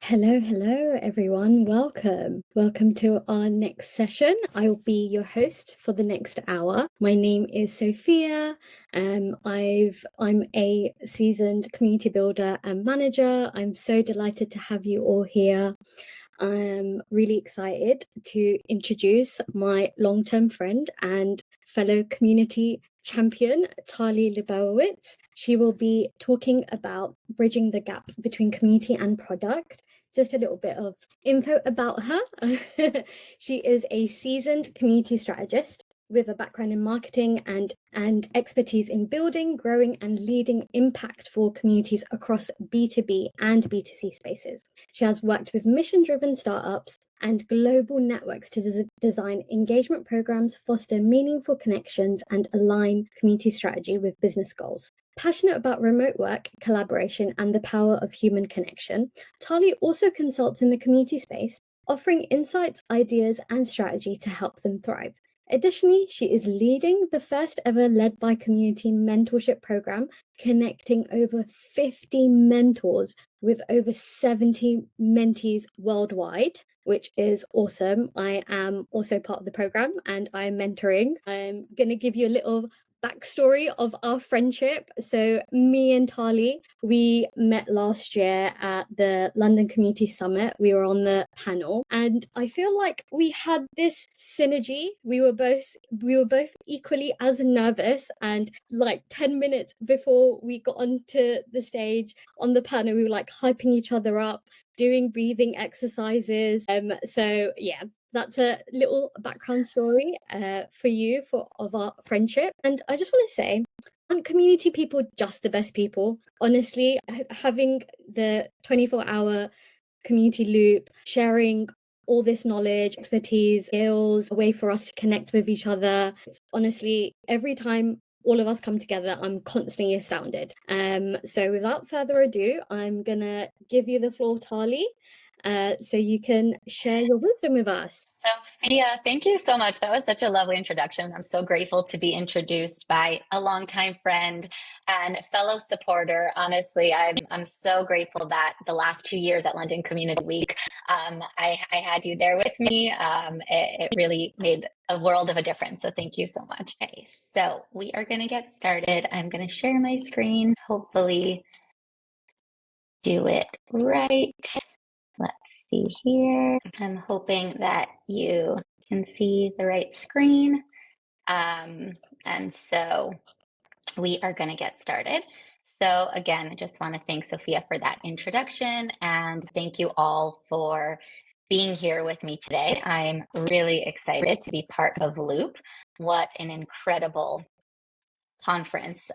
Hello, everyone. Welcome to our next session. I will be your host for the next hour. My name is Sophia. I'm a seasoned community builder and manager. I'm so delighted to have you all here. I'm really excited to introduce my long-term friend and fellow community champion, Tali Leibowitz. She will be talking about bridging the gap between community and product. Just a little bit of info about her. She is a seasoned community strategist with a background in marketing and expertise in building, growing, and leading impactful communities across B2B and B2C spaces. She has worked with mission-driven startups and global networks to design engagement programs, foster meaningful connections, and align community strategy with business goals. Passionate about remote work, collaboration, and the power of human connection, Tali also consults in the community space, offering insights, ideas, and strategy to help them thrive. Additionally, she is leading the first ever Led by Community mentorship program, connecting over 50 mentors with over 70 mentees worldwide, which is awesome. I am also part of the program and I'm mentoring. I'm going to give you a little backstory of our friendship. So me and Tali, we met last year at the London Community Summit. We were on the panel and I feel like we had this synergy. We were both equally as nervous, and like 10 minutes before we got onto the stage on the panel, we were like hyping each other up, doing breathing exercises. So yeah, that's a little background story for you of our friendship. And I just want to say, aren't community people just the best people? Honestly, having the 24-hour community loop, sharing all this knowledge, expertise, skills, a way for us to connect with each other. It's honestly, every time all of us come together, I'm constantly astounded. So without further ado, I'm gonna give you the floor, Tali, so you can share your wisdom with us. Sophia, thank you so much. That was such a lovely introduction. I'm so grateful to be introduced by a longtime friend and fellow supporter. Honestly, I'm so grateful that the last 2 years at London Community Week, I had you there with me. It really made a world of a difference. So thank you so much. Okay, so we are going to get started. I'm going to share my screen, hopefully do it right. Let's see here. I'm hoping that you can see the right screen. And so we are going to get started. So again, I just want to thank Sophia for that introduction, and thank you all for being here with me today. I'm really excited to be part of Loop. What an incredible conference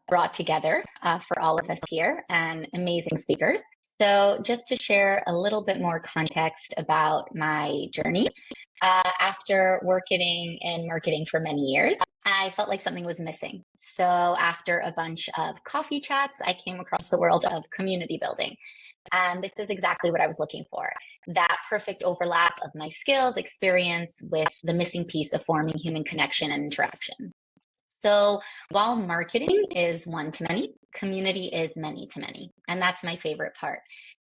brought together for all of us here, and amazing speakers. So just to share a little bit more context about my journey, after working in marketing for many years, I felt like something was missing. So after a bunch of coffee chats, I came across the world of community building. And this is exactly what I was looking for, that perfect overlap of my skills, experience with the missing piece of forming human connection and interaction. So while marketing is one to many, community is many to many. And that's my favorite part.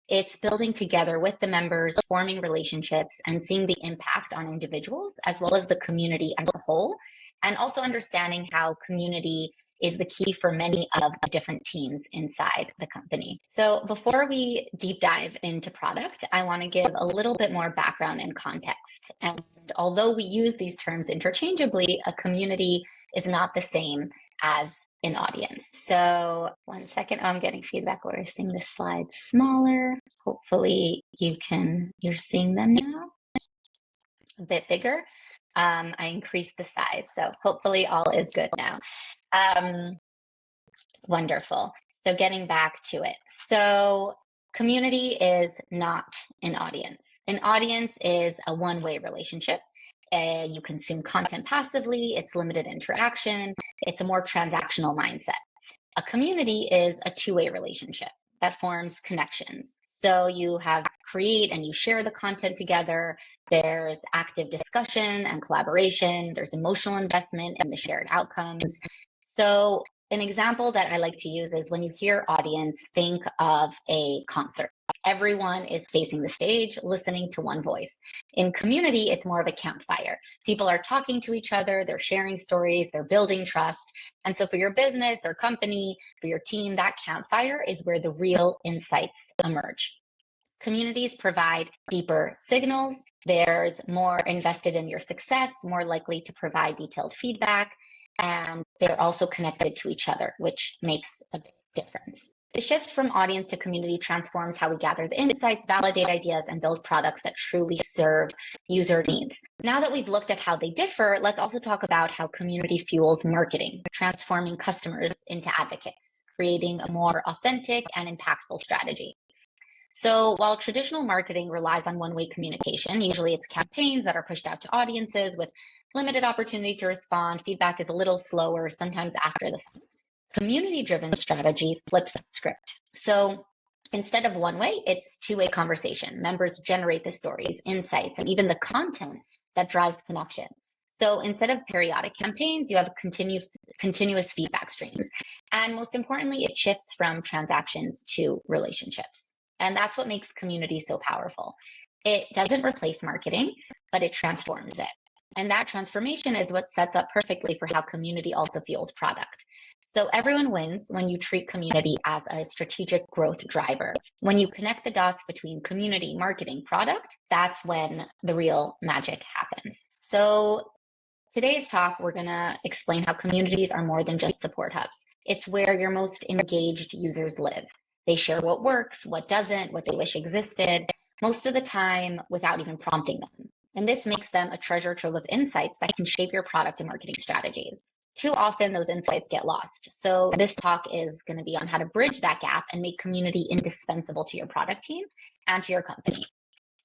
It's building together with the members, forming relationships, and seeing the impact on individuals as well as the community as a whole, and also understanding how community is the key for many of the different teams inside the company. So before we deep dive into product, I want to give a little bit more background and context. And although we use these terms interchangeably, a community is not the same as an audience. So one second, I'm getting feedback. We're seeing the slides smaller. Hopefully you're seeing them now a bit bigger. I increased the size, so hopefully all is good now. Wonderful. So getting back to it. So community is not an audience. An audience is a one-way relationship. You consume content passively, it's limited interaction, it's a more transactional mindset. A community is a two-way relationship that forms connections. So you create and you share the content together. There's active discussion and collaboration. There's emotional investment in the shared outcomes. So an example that I like to use is when you hear audience, think of a concert. Everyone is facing the stage, listening to one voice. In community, it's more of a campfire. People are talking to each other, they're sharing stories, they're building trust. And so for your business or company, for your team, that campfire is where the real insights emerge. Communities provide deeper signals. There's more invested in your success, more likely to provide detailed feedback, and they're also connected to each other, which makes a big difference. The shift from audience to community transforms how we gather the insights, validate ideas, and build products that truly serve user needs. Now that we've looked at how they differ, let's also talk about how community fuels marketing, transforming customers into advocates, creating a more authentic and impactful strategy. So while traditional marketing relies on one-way communication, usually it's campaigns that are pushed out to audiences with limited opportunity to respond. Feedback is a little slower, sometimes after the fact. Community-driven strategy flips that script. So instead of one way, it's two-way conversation. Members generate the stories, insights, and even the content that drives connection. So instead of periodic campaigns, you have continuous feedback streams. And most importantly, it shifts from transactions to relationships. And that's what makes community so powerful. It doesn't replace marketing, but it transforms it. And that transformation is what sets up perfectly for how community also fuels product. So everyone wins when you treat community as a strategic growth driver. When you connect the dots between community, marketing, product, that's when the real magic happens. So today's talk, we're going to explain how communities are more than just support hubs. It's where your most engaged users live. They share what works, what doesn't, what they wish existed, most of the time without even prompting them. And this makes them a treasure trove of insights that can shape your product and marketing strategies. Too often, those insights get lost. So this talk is going to be on how to bridge that gap and make community indispensable to your product team and to your company.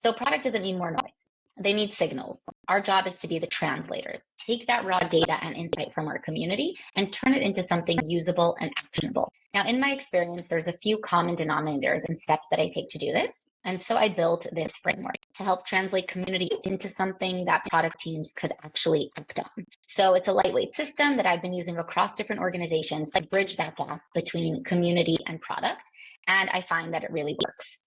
So product doesn't need more noise. They need signals. Our job is to be the translators. Take that raw data and insight from our community and turn it into something usable and actionable. Now, in my experience, there's a few common denominators and steps that I take to do this. And so I built this framework to help translate community into something that product teams could actually act on. So it's a lightweight system that I've been using across different organizations to bridge that gap between community and product. And I find that it really works.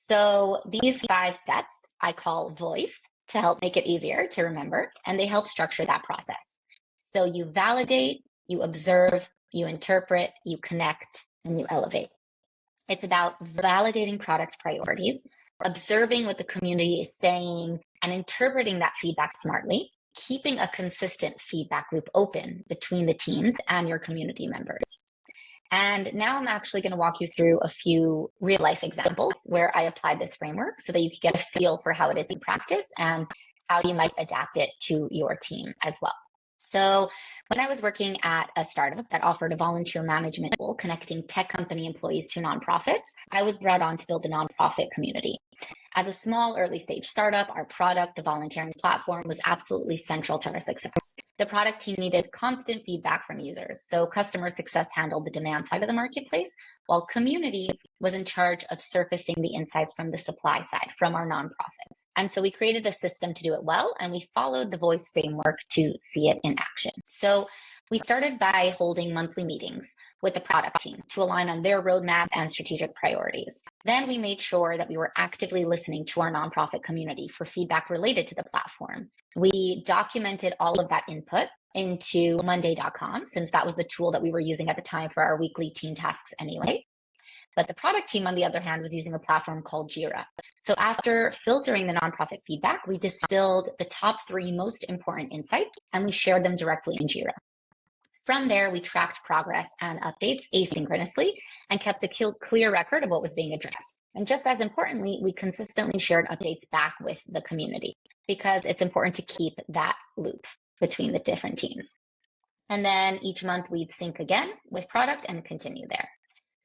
So these 5 steps I call voice to help make it easier to remember, and they help structure that process. So you validate, you observe, you interpret, you connect, and you elevate. It's about validating product priorities, observing what the community is saying, and interpreting that feedback smartly, keeping a consistent feedback loop open between the teams and your community members. And now I'm actually going to walk you through a few real life examples where I applied this framework so that you can get a feel for how it is in practice and how you might adapt it to your team as well. So when I was working at a startup that offered a volunteer management tool connecting tech company employees to nonprofits, I was brought on to build a nonprofit community. As a small early stage startup, our product, the volunteering platform, was absolutely central to our success. The product team needed constant feedback from users. So customer success handled the demand side of the marketplace, while community was in charge of surfacing the insights from the supply side, from our nonprofits. And so we created a system to do it well, and we followed the voice framework to see it in action. So we started by holding monthly meetings with the product team to align on their roadmap and strategic priorities. Then we made sure that we were actively listening to our nonprofit community for feedback related to the platform. We documented all of that input into Monday.com, since that was the tool that we were using at the time for our weekly team tasks anyway. But the product team, on the other hand, was using a platform called Jira. So after filtering the nonprofit feedback, we distilled the top 3 most important insights and we shared them directly in Jira. From there, we tracked progress and updates asynchronously and kept a clear record of what was being addressed. And just as importantly, we consistently shared updates back with the community because it's important to keep that loop between the different teams. And then each month we'd sync again with product and continue there.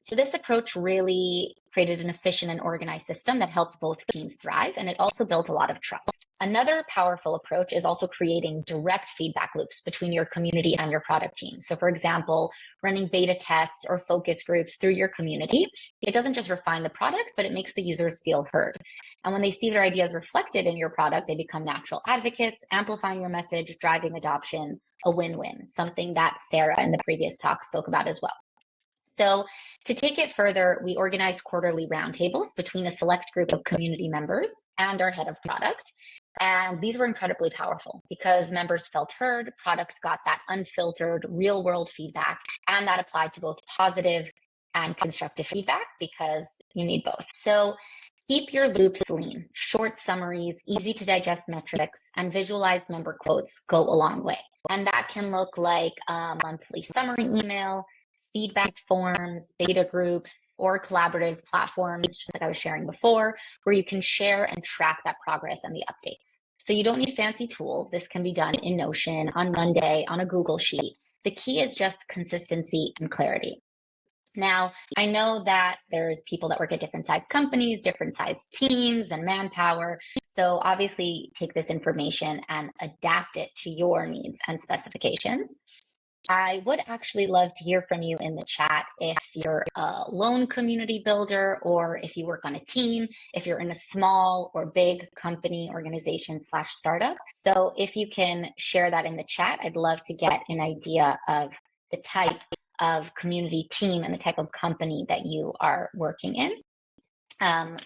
So this approach really created an efficient and organized system that helped both teams thrive, and it also built a lot of trust. Another powerful approach is also creating direct feedback loops between your community and your product team. So for example, running beta tests or focus groups through your community, it doesn't just refine the product, but it makes the users feel heard. And when they see their ideas reflected in your product, they become natural advocates, amplifying your message, driving adoption, a win-win, something that Sarah in the previous talk spoke about as well. So to take it further, we organized quarterly roundtables between a select group of community members and our head of product. And these were incredibly powerful because members felt heard, product got that unfiltered, real world feedback, and that applied to both positive and constructive feedback because you need both. So keep your loops lean. Short summaries, easy to digest metrics, and visualized member quotes go a long way. And that can look like a monthly summary email, feedback forms, beta groups, or collaborative platforms, just like I was sharing before, where you can share and track that progress and the updates. So you don't need fancy tools. This can be done in Notion, on Monday, on a Google Sheet. The key is just consistency and clarity. Now, I know that there's people that work at different size companies, different size teams and manpower. So obviously take this information and adapt it to your needs and specifications. I would actually love to hear from you in the chat if you're a lone community builder or if you work on a team, if you're in a small or big company, organization / startup. So if you can share that in the chat, I'd love to get an idea of the type of community team and the type of company that you are working in.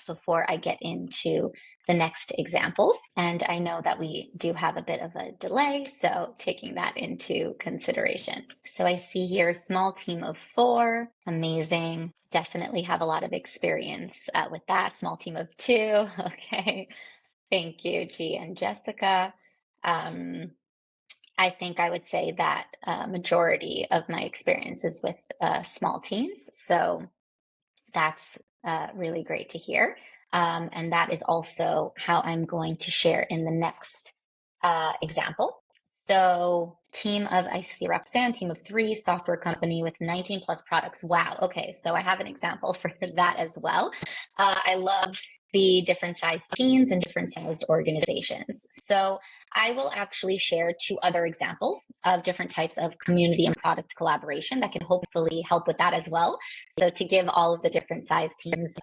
Before I get into the next examples. And I know that we do have a bit of a delay, so taking that into consideration. So I see here, small team of 4, amazing. Definitely have a lot of experience with that. Small team of 2, okay. Thank you, G and Jessica. I think I would say that majority of my experience is with small teams. So that's really great to hear. And that is also how I'm going to share in the next example. So I see Roxanne, team of 3, software company with 19 plus products. Wow. Okay. So I have an example for that as well. I love the different sized teams and different sized organizations. So I will actually share 2 other examples of different types of community and product collaboration that can hopefully help with that as well. So to give all of the different size teams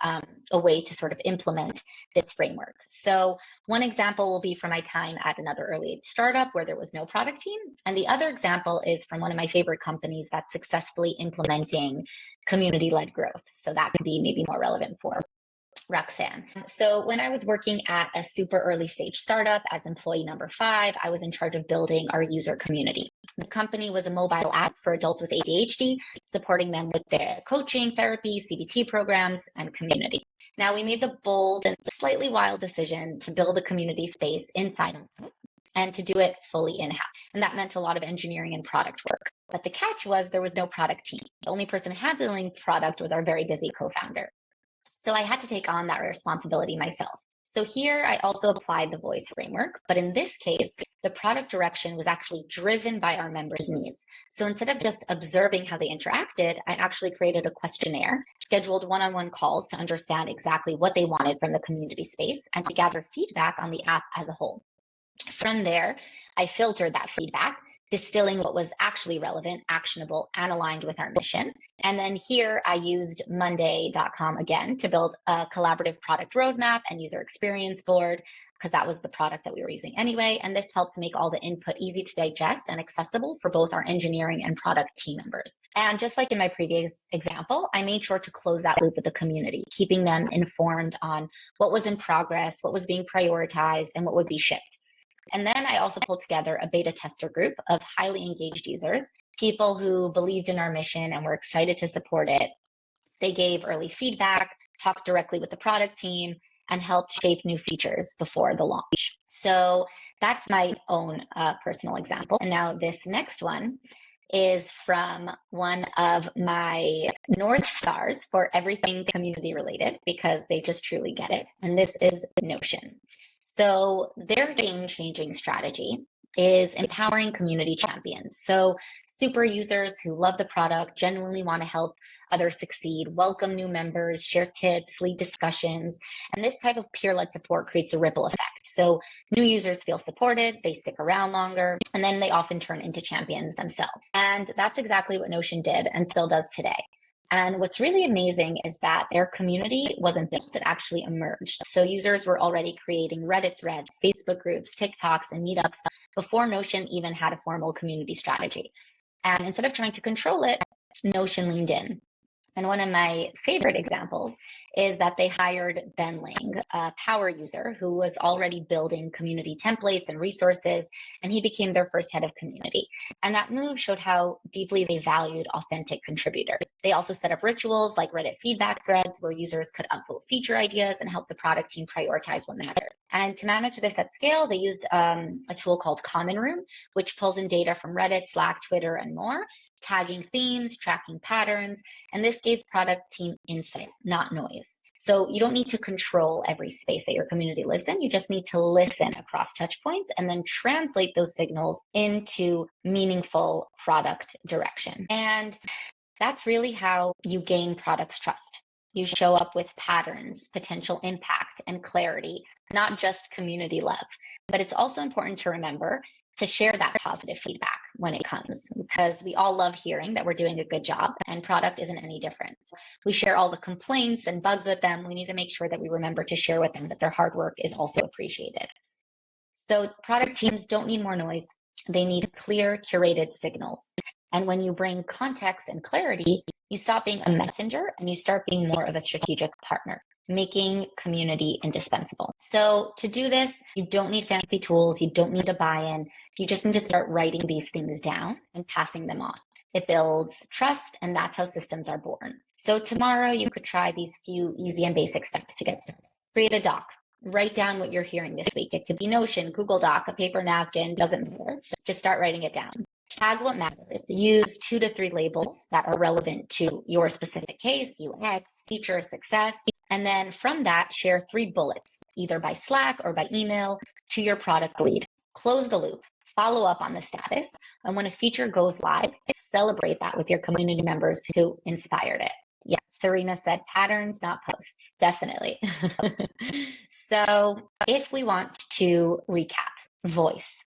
a way to sort of implement this framework. So one example will be from my time at another early age startup where there was no product team. And the other example is from one of my favorite companies that's successfully implementing community-led growth. So that could be maybe more relevant for Roxanne. So when I was working at a super early stage startup as employee number 5, I was in charge of building our user community. The company was a mobile app for adults with ADHD, supporting them with their coaching, therapy, CBT programs, and community. Now we made the bold and slightly wild decision to build a community space inside of and to do it fully in-house. And that meant a lot of engineering and product work. But the catch was there was no product team. The only person handling product was our very busy co-founder. So I had to take on that responsibility myself. So here I also applied the voice framework, but in this case, the product direction was actually driven by our members' needs. So instead of just observing how they interacted, I actually created a questionnaire, scheduled one-on-one calls to understand exactly what they wanted from the community space and to gather feedback on the app as a whole. From there, I filtered that feedback, distilling what was actually relevant, actionable, and aligned with our mission. And then here I used Monday.com again to build a collaborative product roadmap and user experience board, because that was the product that we were using anyway. And this helped make all the input easy to digest and accessible for both our engineering and product team members. And just like in my previous example, I made sure to close that loop with the community, keeping them informed on what was in progress, what was being prioritized, and what would be shipped. And then I also pulled together a beta tester group of highly engaged users, people who believed in our mission and were excited to support it. They gave early feedback, talked directly with the product team, and helped shape new features before the launch. So that's my own personal example. And now this next one is from one of my North Stars for everything community related, because they just truly get it. And this is Notion. So their game-changing strategy is empowering community champions. So super users who love the product, genuinely want to help others succeed, welcome new members, share tips, lead discussions. And this type of peer-led support creates a ripple effect. So new users feel supported, they stick around longer, and then they often turn into champions themselves. And that's exactly what Notion did and still does today. And what's really amazing is that their community wasn't built, it actually emerged. So users were already creating Reddit threads, Facebook groups, TikToks, and meetups before Notion even had a formal community strategy. And instead of trying to control it, Notion leaned in. And one of my favorite examples is that they hired Ben Ling, a power user who was already building community templates and resources, and he became their first head of community. And that move showed how deeply they valued authentic contributors. They also set up rituals like Reddit feedback threads where users could upvote feature ideas and help the product team prioritize what mattered. And to manage this at scale, they used a tool called Common Room, which pulls in data from Reddit, Slack, Twitter, and more, tagging themes, tracking patterns, and this gave product team insight, not noise. So you don't need to control every space that your community lives in. You just need to listen across touch points and then translate those signals into meaningful product direction. And that's really how you gain product's trust. You show up with patterns, potential impact, and clarity, not just community love. But it's also important to remember to share that positive feedback when it comes, because we all love hearing that we're doing a good job, and product isn't any different. We share all the complaints and bugs with them. We need to make sure that we remember to share with them that their hard work is also appreciated. So product teams don't need more noise. They need clear, curated signals. And when you bring context and clarity, you stop being a messenger and you start being more of a strategic partner, making community indispensable. So to do this, you don't need fancy tools. You don't need a buy-in. You just need to start writing these things down and passing them on. It builds trust, and that's how systems are born. So tomorrow you could try these few easy and basic steps to get started. Create a doc. Write down what you're hearing this week. It could be Notion, Google Doc, a paper napkin, doesn't matter. Just start writing it down. Tag what matters. Use 2 to 3 labels that are relevant to your specific case, UX, feature, success. And then from that, share 3 bullets, either by Slack or by email, to your product lead. Close the loop. Follow up on the status. And when a feature goes live, celebrate that with your community members who inspired it. Yeah, Serena said patterns, not posts. Definitely. So if we want to recap, voice.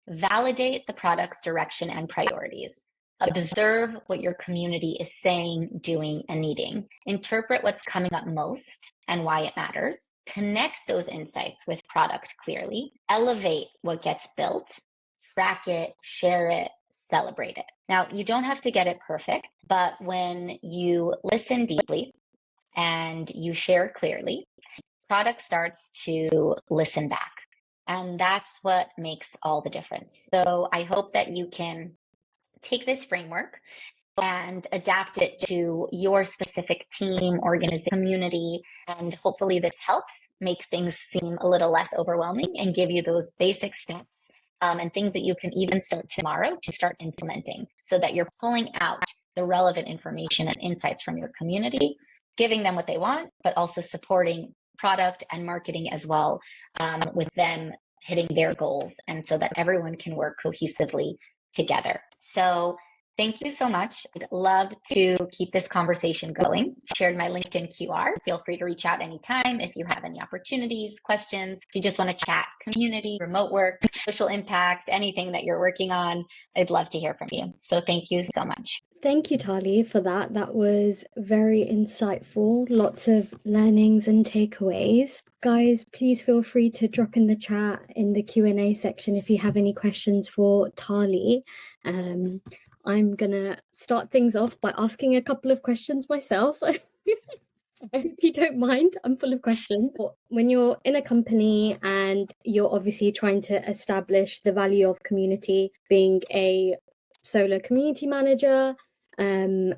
Validate the product's direction and priorities. Observe what your community is saying, doing, and needing. Interpret what's coming up most and why it matters. Connect those insights with product clearly. Elevate what gets built. Track it, share it, celebrate it. Now, you don't have to get it perfect, but when you listen deeply and you share clearly, product starts to listen back. And that's what makes all the difference. So I hope that you can take this framework and adapt it to your specific team, organization, community, and hopefully this helps make things seem a little less overwhelming and give you those basic steps and things that you can even start tomorrow to start implementing so that you're pulling out the relevant information and insights from your community, giving them what they want, but also supporting product and marketing as well, with them hitting their goals, and so that everyone can work cohesively together. So thank you so much. I'd love to keep this conversation going. Shared my LinkedIn QR. Feel free to reach out anytime if you have any opportunities, questions, if you just want to chat, community, remote work, social impact, anything that you're working on. I'd love to hear from you. So thank you so much. Thank you, Tali, for that. That was very insightful. Lots of learnings and takeaways. Guys, please feel free to drop in the chat in the Q&A section if you have any questions for Tali. I'm going to start things off by asking a couple of questions myself. I hope you don't mind. I'm full of questions. When you're in a company and you're obviously trying to establish the value of community, being a solo community manager, and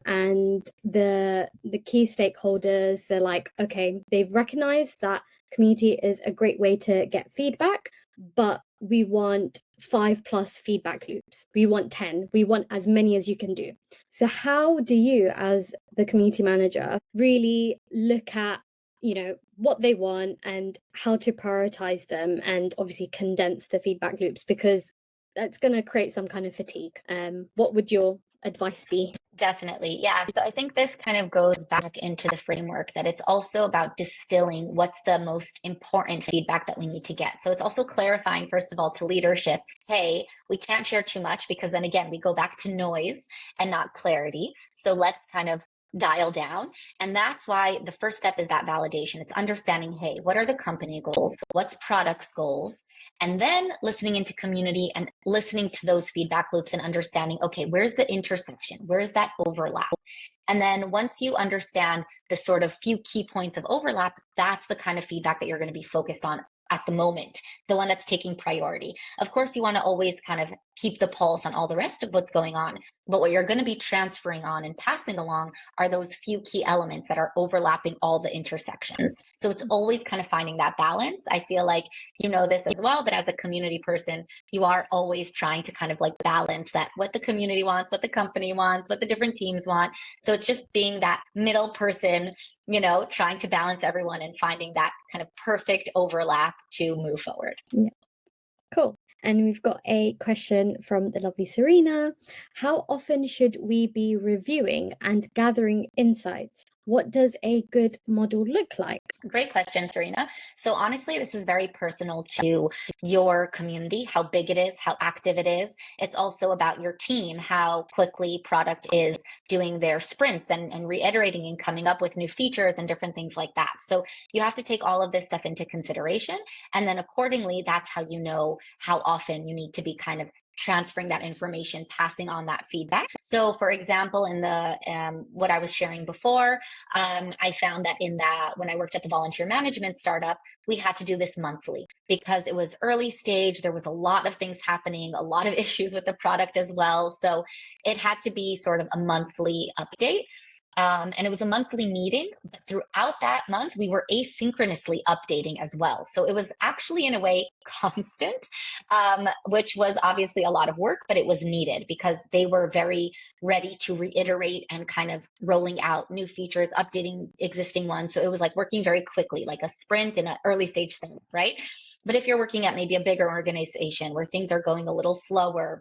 the key stakeholders, they're like, okay, they've recognized that community is a great way to get feedback, but we want 5+ feedback loops. We want 10. We want as many as you can do. So how do you, as the community manager, really look at, you know, what they want and how to prioritize them, and obviously condense the feedback loops, because that's going to create some kind of fatigue. What would your advice be? Definitely. Yeah. So I think this kind of goes back into the framework that it's also about distilling what's the most important feedback that we need to get. So it's also clarifying, first of all, to leadership, hey, we can't share too much because then again, we go back to noise and not clarity. So let's kind of dial down. And that's why the first step is that validation. It's understanding, hey, what are the company goals? What's product's goals? And then listening into community and listening to those feedback loops and understanding, okay, where's the intersection? Where's that overlap? And then once you understand the sort of few key points of overlap, that's the kind of feedback that you're going to be focused on at the moment, the one that's taking priority. Of course, you want to always kind of keep the pulse on all the rest of what's going on, but what you're going to be transferring on and passing along are those few key elements that are overlapping all the intersections. So it's always kind of finding that balance. I feel like you know this as well, but as a community person, you are always trying to kind of like balance that, what the community wants, what the company wants, what the different teams want. So it's just being that middle person, trying to balance everyone and finding that kind of perfect overlap to move forward. Yeah. Cool. And we've got a question from the lovely Serena. How often should we be reviewing and gathering insights? What does a good model look like? Great question, Serena. So honestly, this is very personal to your community, how big it is, how active it is. It's also about your team, how quickly product is doing their sprints and reiterating and coming up with new features and different things like that. So you have to take all of this stuff into consideration. And then accordingly, that's how you know how often you need to be kind of transferring that information, passing on that feedback. So for example, in the what I was sharing before, I found that when I worked at the volunteer management startup, we had to do this monthly because it was early stage. There was a lot of things happening, a lot of issues with the product as well. So it had to be sort of a monthly update. And it was a monthly meeting, but throughout that month, we were asynchronously updating as well. So it was actually, in a way, constant, which was obviously a lot of work, but it was needed because they were very ready to reiterate and kind of rolling out new features, updating existing ones. So it was like working very quickly, like a sprint in an early stage thing, right? But if you're working at maybe a bigger organization where things are going a little slower,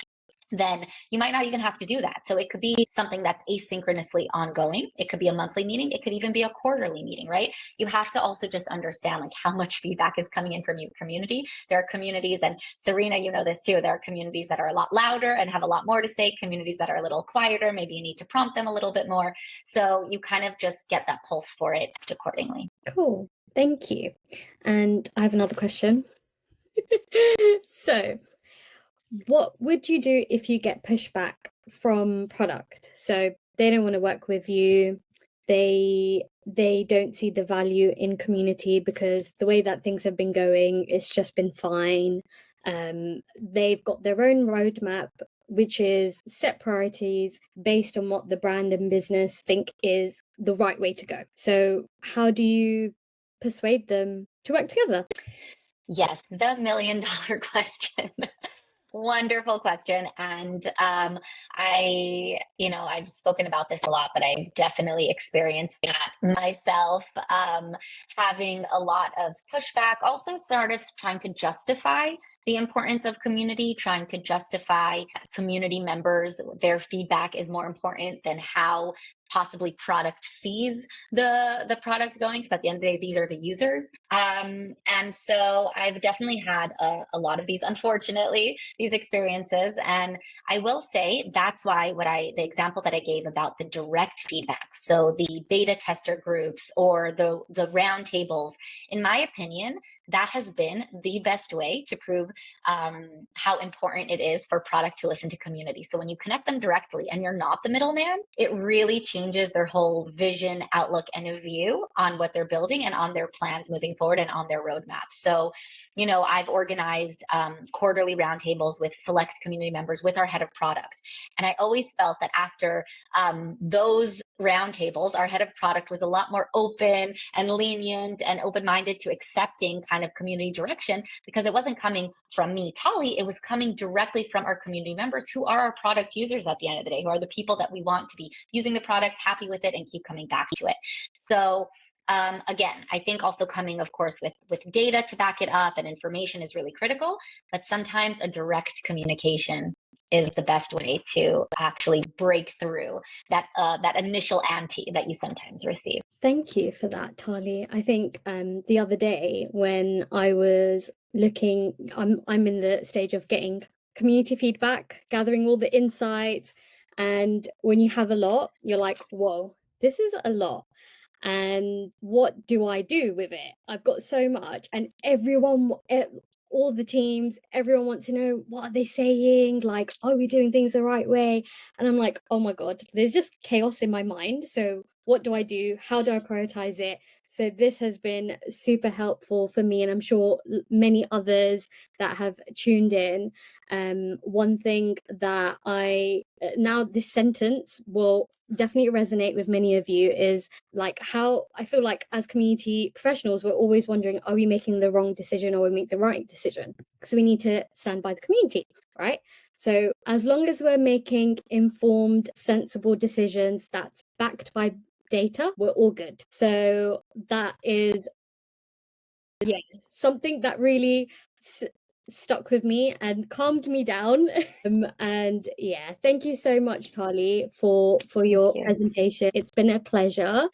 then you might not even have to do that. So it could be something that's asynchronously ongoing. It could be a monthly meeting. It could even be a quarterly meeting, right? You have to also just understand like how much feedback is coming in from your community. There are communities, and Serena, you know this too, there are communities that are a lot louder and have a lot more to say, communities that are a little quieter. Maybe you need to prompt them a little bit more. So you kind of just get that pulse for it accordingly. Cool. Thank you. And I have another question. So, what would you do if you get pushback from product? So they don't want to work with you. They don't see the value in community because the way that things have been going, it's just been fine. They've got their own roadmap, which is set priorities based on what the brand and business think is the right way to go. So how do you persuade them to work together? Yes, the $1 million question. Wonderful question. And I've spoken about this a lot, but I've definitely experienced that myself, having a lot of pushback, also sort of trying to justify the importance of community, trying to justify community members, their feedback is more important than how possibly product sees the product going, because at the end of the day, these are the users. And so I've definitely had a lot of these, unfortunately, these experiences. And I will say that's why the example that I gave about the direct feedback, so the beta tester groups or the roundtables, in my opinion, that has been the best way to prove how important it is for product to listen to community. So when you connect them directly and you're not the middleman, it really changes their whole vision, outlook, and view on what they're building and on their plans moving forward and on their roadmap. So, I've organized quarterly roundtables with select community members with our head of product. And I always felt that after those roundtables, our head of product was a lot more open and lenient and open-minded to accepting kind of community direction, because it wasn't coming from me, Tali, it was coming directly from our community members who are our product users at the end of the day, who are the people that we want to be using the product, happy with it, and keep coming back to it. So again, I think also coming, of course, with data to back it up and information is really critical, but sometimes a direct communication is the best way to actually break through that initial ante that you sometimes receive. Thank you for that, Tali. I think the other day when I was looking, I'm in the stage of getting community feedback, gathering all the insights, and when you have a lot, you're like, whoa, this is a lot. And what do I do with it? I've got so much, and all the teams, everyone wants to know, what are they saying? Like, are we doing things the right way? And I'm like, oh my God, there's just chaos in my mind. So what do I do? How do I prioritize it? So this has been super helpful for me, and I'm sure many others that have tuned in. One thing that now this sentence will definitely resonate with many of you is like how I feel like as community professionals, we're always wondering, are we making the wrong decision or we make the right decision? So we need to stand by the community, right? So as long as we're making informed, sensible decisions that's backed by data, we're all good. So that is something that really stuck with me and calmed me down. And yeah, thank you so much, Tali, for your presentation. It's been a pleasure.